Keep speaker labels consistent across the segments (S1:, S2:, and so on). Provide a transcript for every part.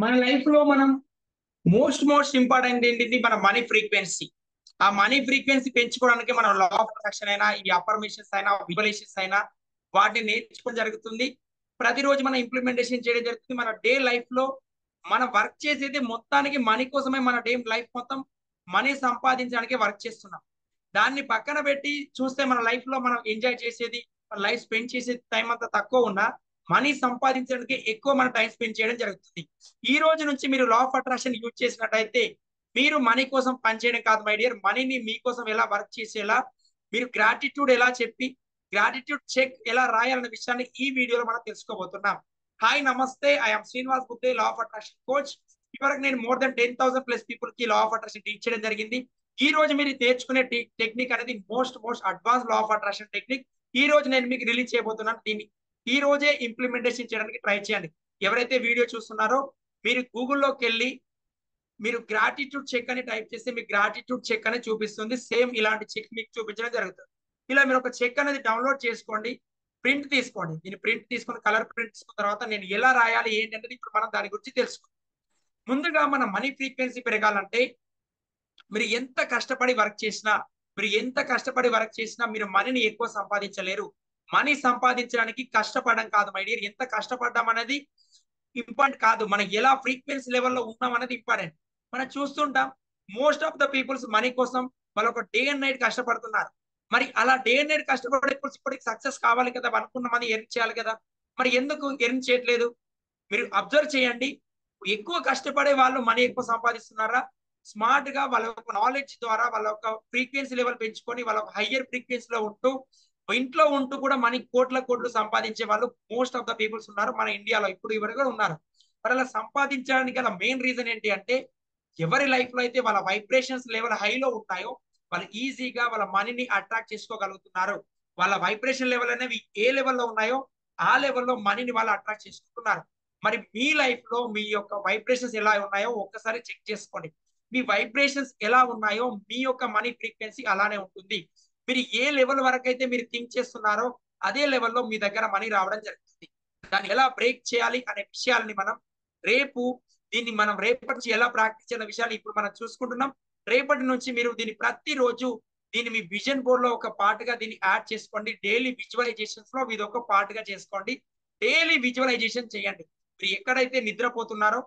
S1: మన లైఫ్ లో మనం మోస్ట్ ఇంపార్టెంట్ ఏంటిది మన మనీ ఫ్రీక్వెన్సీ. ఆ మనీ ఫ్రీక్వెన్సీ పెంచుకోవడానికి మనం లా ఆఫ్ అట్రాక్షన్ అయినా ఈ అఫర్మేషన్స్ అయినా విజువలైజేషన్స్ అయినా వాటిని నేర్చుకోవడం జరుగుతుంది. ప్రతిరోజు మనం ఇంప్లిమెంటేషన్ చేయడం జరుగుతుంది. మన డే లైఫ్ లో మనం వర్క్ చేసేది మొత్తానికి మనీ కోసమే. మన డే లైఫ్ మొత్తం మనీ సంపాదించడానికి వర్క్ చేస్తున్నాం. దాన్ని పక్కన పెట్టి చూస్తే మన లైఫ్ లో మనం ఎంజాయ్ చేసేది, మన లైఫ్ స్పెండ్ చేసే టైం అంతా తక్కువ ఉన్నా మనీ సంపాదించడానికి ఎక్కువ మన టైం స్పెండ్ చేయడం జరుగుతుంది. ఈ రోజు నుంచి మీరు లా ఆఫ్ అట్రాక్షన్ యూజ్ చేసినట్టయితే మీరు మనీ కోసం పనిచేయడం కాదు మై డియర్, మనీని మీకోసం ఎలా వర్క్ చేసేలా, మీరు గ్రాటిట్యూడ్ ఎలా చెప్పి గ్రాటిట్యూడ్ చెక్ ఎలా రాయాలనే విషయాన్ని ఈ వీడియోలో మనం తెలుసుకోబోతున్నాం. హాయ్ నమస్తే, I'm Srinivas Gupte, law of attraction coach. ఇప్పటివరకు నేను మోర్ దెన్ 10,000 ప్లస్ పీపుల్ కి లా ఆఫ్ అట్రాక్షన్ టీచ్ చేయడం జరిగింది. ఈ రోజు మీరు నేర్చుకునే టెక్నిక్ అనేది most advance law of attraction technique. ఈ రోజు నేను మీకు రిలీజ్ చేయబోతున్నాను. దీన్ని ఈ రోజే ఇంప్లిమెంటేషన్ చేయడానికి ట్రై చేయండి. ఎవరైతే వీడియో చూస్తున్నారో మీరు గూగుల్లోకి వెళ్ళి మీరు గ్రాటిట్యూడ్ చెక్ అని టైప్ చేస్తే మీకు గ్రాటిట్యూడ్ చెక్ అని చూపిస్తుంది. సేమ్ ఇలాంటి చెక్ మీకు చూపించడం జరుగుతుంది. ఇలా మీరు ఒక చెక్ అనేది డౌన్లోడ్ చేసుకోండి, ప్రింట్ తీసుకోండి. దీన్ని ప్రింట్ తీసుకొని కలర్ ప్రింట్ తీసుకున్న తర్వాత నేను ఎలా రాయాలి ఏంటి అనేది ఇప్పుడు మనం దాని గురించి తెలుసుకుందాం. ముందుగా మన మనీ ఫ్రీక్వెన్సీ పెరగాలంటే మీరు ఎంత కష్టపడి వర్క్ చేసినా, మీరు మనీని ఎక్కువ సంపాదించలేరు. మనీ సంపాదించడానికి కష్టపడడం కాదు మై డియర్, ఎంత కష్టపడ్డాం అనేది ఇంపార్టెంట్ కాదు, మనం ఎలా ఫ్రీక్వెన్సీ లెవెల్లో ఉన్నాం అనేది ఇంపార్టెంట్. మనం చూస్తుంటాం most of the peoples money కోసం వాళ్ళు ఒక డే అండ్ నైట్ కష్టపడుతున్నారు. మరి అలా డే అండ్ నైట్ కష్టపడే ఇప్పటికి సక్సెస్ కావాలి కదా, అనుకున్న మనీ ఎర్న్ చేయాలి కదా, మరి ఎందుకు ఎర్న్ చేయట్లేదు? మీరు అబ్జర్వ్ చేయండి. ఎక్కువ కష్టపడే వాళ్ళు మనీ ఎక్కువ సంపాదిస్తున్నారా? స్మార్ట్ గా వాళ్ళ యొక్క నాలెడ్జ్ ద్వారా వాళ్ళ యొక్క ఫ్రీక్వెన్సీ లెవెల్ పెంచుకొని వాళ్ళ హయ్యర్ ఫ్రీక్వెన్సీలో ఉంటూ ఇంట్లో ఉంటూ కూడా మనీ కోట్లు సంపాదించే వాళ్ళు మోస్ట్ ఆఫ్ ద పీపుల్స్ ఉన్నారు మన ఇండియాలో, ఇప్పుడు ఎవరు కూడా ఉన్నారు. మరి అలా సంపాదించడానికి గల మెయిన్ రీజన్ ఏంటి అంటే ఎవరి లైఫ్ లో అయితే వాళ్ళ వైబ్రేషన్స్ లెవెల్ హైలో ఉంటాయో వాళ్ళు ఈజీగా వాళ్ళ మనీని అట్రాక్ట్ చేసుకోగలుగుతున్నారు. వాళ్ళ వైబ్రేషన్ లెవెల్ అనేవి ఏ లెవెల్లో ఉన్నాయో ఆ లెవెల్లో మనీని వాళ్ళు అట్రాక్ట్ చేసుకుంటున్నారు. మరి మీ లైఫ్ లో మీ యొక్క వైబ్రేషన్స్ ఎలా ఉన్నాయో ఒక్కసారి చెక్ చేసుకోండి. మీ వైబ్రేషన్స్ ఎలా ఉన్నాయో మీ యొక్క మనీ ఫ్రీక్వెన్సీ అలానే ఉంటుంది. మీరు ఏ లెవెల్ వరకు అయితే మీరు థింక్ చేస్తున్నారో అదే లెవెల్లో మీ దగ్గర మనీ రావడం జరుగుతుంది. దాన్ని ఎలా బ్రేక్ చేయాలి అనే విషయాలని మనం రేపు మనం రేపటి నుంచి ఎలా ప్రాక్టీస్ చేయాలనే విషయాలు ఇప్పుడు మనం చూసుకుంటున్నాం. రేపటి నుంచి మీరు దీన్ని ప్రతిరోజు దీన్ని మీ విజన్ బోర్డ్ లో ఒక పార్ట్ గా దీన్ని యాడ్ చేసుకోండి. డైలీ విజువలైజేషన్స్ లో ఇది ఒక పార్ట్ గా చేసుకోండి. డైలీ విజువలైజేషన్ చేయండి. మీరు ఎక్కడైతే నిద్రపోతున్నారో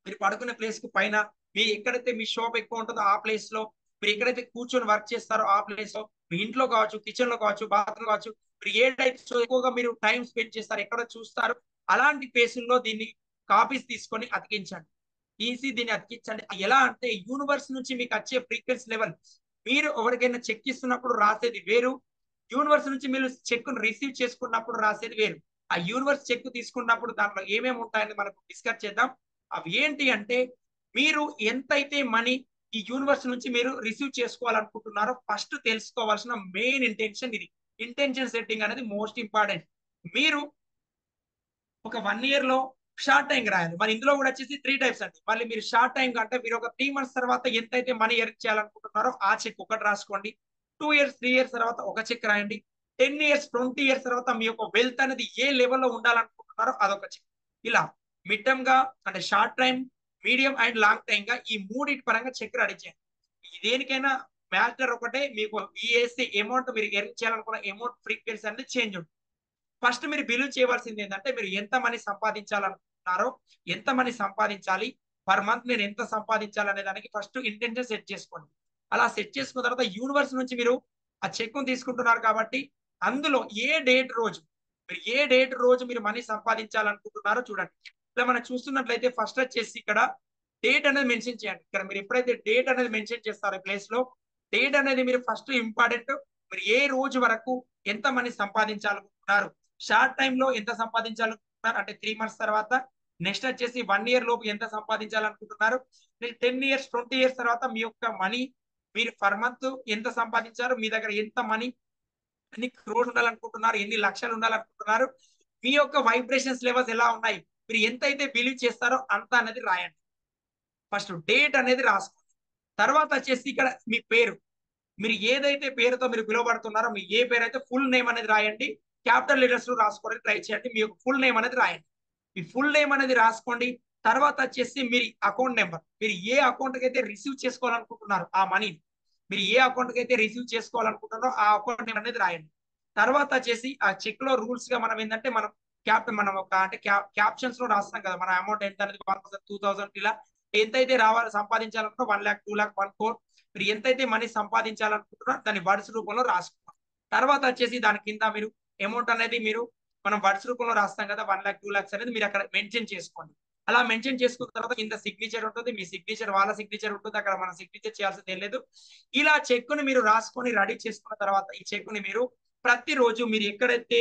S1: మీరు పడుకునే ప్లేస్ కు పైన, మీ ఎక్కడైతే మీ షాప్ ఎక్కువ ఉంటుందో ఆ ప్లేస్ లో, మీరు ఎక్కడైతే కూర్చొని వర్క్ చేస్తారో ఆ ప్లేస్ లో, మీ ఇంట్లో కావచ్చు, కిచెన్ లో కావచ్చు, బాత్రూమ్ కావచ్చు, మీరు ఏదైతే ఎక్కువగా మీరు టైం స్పెండ్ చేస్తారు, ఎక్కడ చూస్తారు అలాంటి ప్లేసుల్లో దీన్ని కాపీస్ తీసుకొని అతికించండి. ఈజీ దీన్ని అతికించండి. ఎలా అంటే యూనివర్స్ నుంచి మీకు వచ్చే ఫ్రీక్వెన్సీ లెవెల్, మీరు ఎవరికైనా చెక్ ఇస్తున్నప్పుడు రాసేది వేరు, యూనివర్స్ నుంచి మీరు చెక్ రిసీవ్ చేసుకున్నప్పుడు రాసేది వేరు. ఆ యూనివర్స్ చెక్ తీసుకున్నప్పుడు దాంట్లో ఏమేమి ఉంటాయని మనకు డిస్కస్ చేద్దాం. అవి ఏంటి అంటే మీరు ఎంతైతే మనీ ఈ యూనివర్స్ నుంచి మీరు రిసీవ్ చేసుకోవాలనుకుంటున్నారో ఫస్ట్ తెలుసుకోవాల్సిన మెయిన్ ఇంటెన్షన్ ఇది. ఇంటెన్షన్ సెట్టింగ్ అనేది మోస్ట్ ఇంపార్టెంట్. మీరు ఒక 1 year లో షార్ట్ టైం రాయాలి. మరి ఇందులో కూడా వచ్చేసి 3 types అండి. మళ్ళీ మీరు షార్ట్ టైం అంటే మీరు ఒక 3 months తర్వాత ఎంతైతే మనీ ఎర్న్ చేయాలనుకుంటున్నారో ఆ చెక్ ఒకటి రాసుకోండి. 2 years 3 years తర్వాత ఒక చెక్ రాయండి. 10 years 20 years తర్వాత మీ యొక్క వెల్త్ అనేది ఏ లెవెల్లో ఉండాలనుకుంటున్నారో అదొక చెక్. ఇలా మిడ్ టర్మ్ గా అంటే short time, medium and long time గా ఈ మూడింటి పరంగా చెక్ రెడీ చేయండి. దేనికైనా మ్యాటర్ ఒకటే, మీకు ఈ వేసే అమౌంట్ మీరు ఎర్న్ చేయాలనుకున్న అమౌంట్ ఫ్రీక్వెన్సీ అనేది చేంజ్ ఉంటుంది. ఫస్ట్ మీరు బిలీవ్ చేయవలసింది ఏంటంటే మీరు ఎంత మనీ సంపాదించాలనుకుంటున్నారో, ఎంత మనీ సంపాదించాలి, పర్ మంత్ నేను ఎంత సంపాదించాలి అనే దానికి ఫస్ట్ ఇంటెన్షన్ సెట్ చేసుకోండి. అలా సెట్ చేసుకున్న తర్వాత యూనివర్స్ నుంచి మీరు ఆ చెక్ తీసుకుంటున్నారు కాబట్టి అందులో ఏ డేట్ రోజు మీరు మనీ సంపాదించాలనుకుంటున్నారో చూడండి. ఇలా మనం చూస్తున్నట్లయితే ఫస్ట్ వచ్చేసి ఇక్కడ డేట్ అనేది మెన్షన్ చేయండి. ఇక్కడ మీరు ఎప్పుడైతే డేట్ అనేది మెన్షన్ చేస్తారో ప్లేస్ లో డేట్ అనేది మీరు ఫస్ట్ ఇంపార్టెంట్. మీరు ఏ రోజు వరకు ఎంత మనీ సంపాదించాలనుకుంటున్నారు, షార్ట్ టైమ్ లో ఎంత సంపాదించాలనుకుంటున్నారు అంటే 3 months తర్వాత, నెక్స్ట్ వచ్చేసి 1 year లోపు ఎంత సంపాదించాలనుకుంటున్నారు, 10 years 20 years తర్వాత మీ యొక్క మనీ మీరు పర్ మంత్ ఎంత సంపాదించారు, మీ దగ్గర ఎంత మనీ, ఎన్ని క్రోర్స్ ఉండాలనుకుంటున్నారు, ఎన్ని లక్షలు ఉండాలనుకుంటున్నారు, మీ యొక్క వైబ్రేషన్స్ లెవెల్స్ ఎలా ఉన్నాయి, మీరు ఎంత అయితే బిలీవ్ చేస్తారో అంత అనేది రాయండి. ఫస్ట్ డేట్ అనేది రాసుకోండి. తర్వాత వచ్చేసి ఇక్కడ మీ పేరు, మీరు ఏదైతే పేరుతో మీరు పిలువబడుతున్నారో మీ ఏ పేరు అయితే ఫుల్ నేమ్ అనేది రాయండి. క్యాపిటల్ లెటర్స్ లో రాసుకోవడానికి ట్రై చేయండి. మీ యొక్క ఫుల్ నేమ్ అనేది రాయండి. మీ ఫుల్ నేమ్ అనేది రాసుకోండి. తర్వాత వచ్చేసి మీరు అకౌంట్ నెంబర్, మీరు ఏ అకౌంట్ కి అయితే రిసీవ్ చేసుకోవాలనుకుంటున్నారు ఆ మనీ, మీరు ఏ అకౌంట్ కి అయితే రిసీవ్ చేసుకోవాలనుకుంటున్నారో ఆ అకౌంట్ నెంబర్ అనేది రాయండి. తర్వాత వచ్చేసి ఆ చెక్ లో రూల్స్ గా మనం ఏంటంటే మనం ఒక అంటే క్యాప్షన్స్ లో రాస్తాం కదా మన అమౌంట్ ఎంత అనేది 1000 2000 ఇలా ఎంతైతే రావాలి సంపాదించాలనుకో 1,00,000 2,00,000 1 crore మీరు ఎంతైతే మనీ సంపాదించాలనుకుంటున్నారో దాన్ని వర్డ్స్ రూపంలో రాసుకోవాలి. తర్వాత వచ్చేసి దాని కింద మీరు అమౌంట్ అనేది మనం వర్డ్స్ రూపంలో రాస్తాం కదా 1,00,000 2,00,000 అనేది మీరు అక్కడ మెన్షన్ చేసుకోండి. అలా మెన్షన్ చేసుకున్న తర్వాత కింద సిగ్నేచర్ ఉంటుంది, మీ సిగ్నేచర్ వాళ్ళ సిగ్నేచర్ ఉంటుంది, అక్కడ మనం సిగ్నేచర్ చేయాల్సింది ఏం లేదు. ఇలా చెక్కుని మీరు రాసుకొని రెడీ చేసుకున్న తర్వాత ఈ చెక్కుని మీరు ప్రతిరోజు మీరు ఎక్కడైతే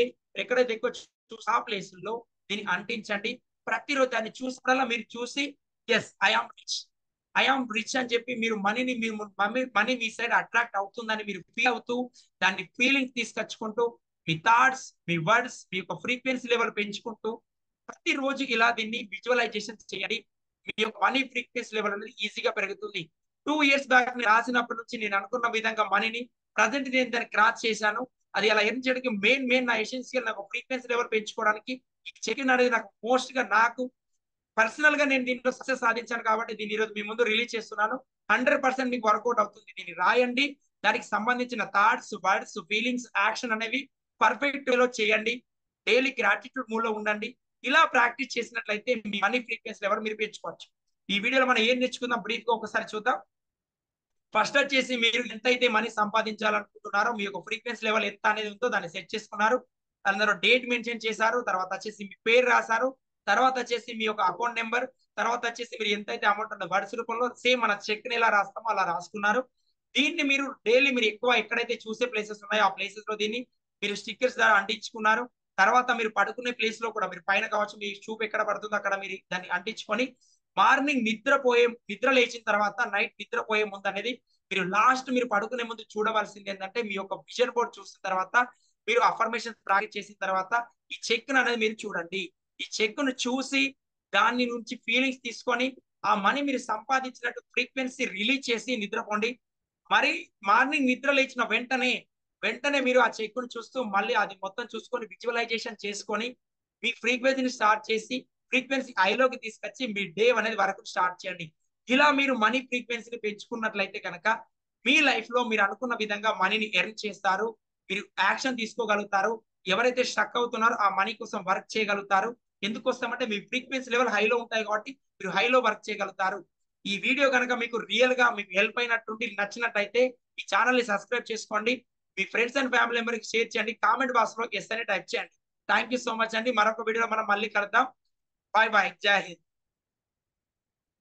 S1: ఎక్కువ చూసి ఆ ప్లేసుల్లో దీన్ని అంటించండి. ప్రతిరోజు దాన్ని చూసినప్పుడల్లా మీరు చూసి ఎస్ ఐఆమ్ రిచ్ అని చెప్పి మీరు మనీ మీ సైడ్ అట్రాక్ట్ అవుతుందని మీరు ఫీల్ అవుతూ దాన్ని ఫీలింగ్ తీసుకొచ్చుకుంటూ మీ థాట్స్, మీ వర్డ్స్, మీ యొక్క ఫ్రీక్వెన్సీ లెవెల్ పెంచుకుంటూ ప్రతిరోజు ఇలా దీన్ని విజువలైజేషన్ చేయండి. మీ యొక్క మనీ ఫ్రీక్వెన్సీ లెవెల్ అనేది ఈజీగా పెరుగుతుంది. 2 years బ్యాక్ నేను రాసినప్పటి నుంచి నేను అనుకున్న విధంగా మనీని ప్రజెంట్ నేను దాన్ని క్రాస్ చేశాను. అది అలా ఎర్న్ చేయడానికి మెయిన్ నా ఎసెన్షియల్ నాకు ఫ్రీక్వెన్సీ లెవెల్ పెంచుకోవడానికి ఈ చెకింగ్ అనేది నాకు మోస్ట్ గా నాకు పర్సనల్ గా నేను దీంట్లో సక్సెస్ సాధించాను కాబట్టి దీన్ని ఈరోజు మీ ముందు రిలీజ్ చేస్తున్నాను. 100% మీకు వర్కౌట్ అవుతుంది. దీన్ని రాయండి, దానికి సంబంధించిన థాట్స్, వర్డ్స్, ఫీలింగ్స్, యాక్షన్ అనేవి పర్ఫెక్ట్ వేలో చేయండి. డైలీ గ్రాటిట్యూడ్ మూడ్ లో ఉండండి. ఇలా ప్రాక్టీస్ చేసినట్లయితే మీ మనీ ఫ్రీక్వెన్సీ లెవెల్ మీరు పెంచుకోవచ్చు. ఈ వీడియోలో మనం ఏం నేర్చుకుందాం బ్రీఫ్ గా ఒకసారి చూద్దాం. ఫస్ట్ వచ్చేసి మీరు ఎంతైతే మనీ సంపాదించాలనుకుంటున్నారో మీ యొక్క ఫ్రీక్వెన్సీ లెవెల్ ఎంత అనేది ఉందో దాన్ని సెట్ చేసుకున్నారు. అందులో డేట్ మెన్షన్ చేశారు, తర్వాత వచ్చేసి మీ పేరు రాశారు, తర్వాత వచ్చేసి మీ యొక్క అకౌంట్ నెంబర్, తర్వాత వచ్చేసి మీరు ఎంతైతే అమౌంట్ ఉందో వర్డ్స్ రూపంలో సేమ్ మన చెక్ ని ఎలా రాస్తామో అలా రాసుకున్నారు. దీన్ని మీరు డైలీ మీరు ఎక్కువ ఎక్కడైతే చూసే ప్లేసెస్ ఉన్నాయో ఆ ప్లేసెస్ లో దీన్ని మీరు స్టిక్కర్స్ ద్వారా అంటించుకున్నారు. తర్వాత మీరు పడుకునే ప్లేస్ లో కూడా మీరు పైన కావచ్చు, మీ చూపు ఎక్కడ పడుతుందో అక్కడ మీరు దాన్ని అంటించుకొని మార్నింగ్ నిద్ర లేచిన తర్వాత నైట్ నిద్రపోయే ముందు అనేది మీరు పడుకునే ముందు చూడవలసింది ఏంటంటే మీ యొక్క విజన్ బోర్డ్ చూసిన తర్వాత మీరు అఫర్మేషన్ ప్రాక్టీస్ చేసిన తర్వాత ఈ చెక్ అనేది మీరు చూడండి. ఈ చెక్ ను చూసి దాని నుంచి ఫీలింగ్స్ తీసుకొని ఆ మనీ మీరు సంపాదించినట్టు ఫ్రీక్వెన్సీ రిలీజ్ చేసి నిద్రపోండి. మరి మార్నింగ్ నిద్ర లేచిన వెంటనే మీరు ఆ చెక్ ను చూస్తూ మళ్ళీ అది మొత్తం చూసుకొని విజువలైజేషన్ చేసుకొని మీ ఫ్రీక్వెన్సీని స్టార్ట్ చేసి ఫ్రీక్వెన్సీ ఐలోకి తీసుకొచ్చి మీ డే అనేది వరకు స్టార్ట్ చేయండి. ఇలా మీరు మనీ ఫ్రీక్వెన్సీని పెంచుకున్నట్లయితే కనుక మీ లైఫ్ లో మీరు అనుకున్న విధంగా మనీని ఎర్న్ చేస్తారు. మీరు యాక్షన్ తీసుకోగలుగుతారు. ఎవరైతే స్ట్రక్ అవుతున్నారో ఆ మనీ కోసం వర్క్ చేయగలుగుతారు. ఎందుకోసం అంటే మీ ఫ్రీక్వెన్సీ లెవెల్ హైలో ఉంటాయి కాబట్టి మీరు హైలో వర్క్ చేయగలుగుతారు. ఈ వీడియో కనుక మీకు రియల్ గా మీకు హెల్ప్ అయినట్టుండి నచ్చినట్టయితే ఈ ఛానల్ ని సబ్స్క్రైబ్ చేసుకోండి. మీ ఫ్రెండ్స్ అండ్ ఫ్యామిలీ మెంబర్కి షేర్ చేయండి. కామెంట్ బాక్స్ లో ఎస్ అని టైప్ చేయండి. థ్యాంక్ యూ సో మచ్ అండి. మరొక వీడియోలో మనం మళ్ళీ కలుద్దాం. Bye bye. జై హింద్.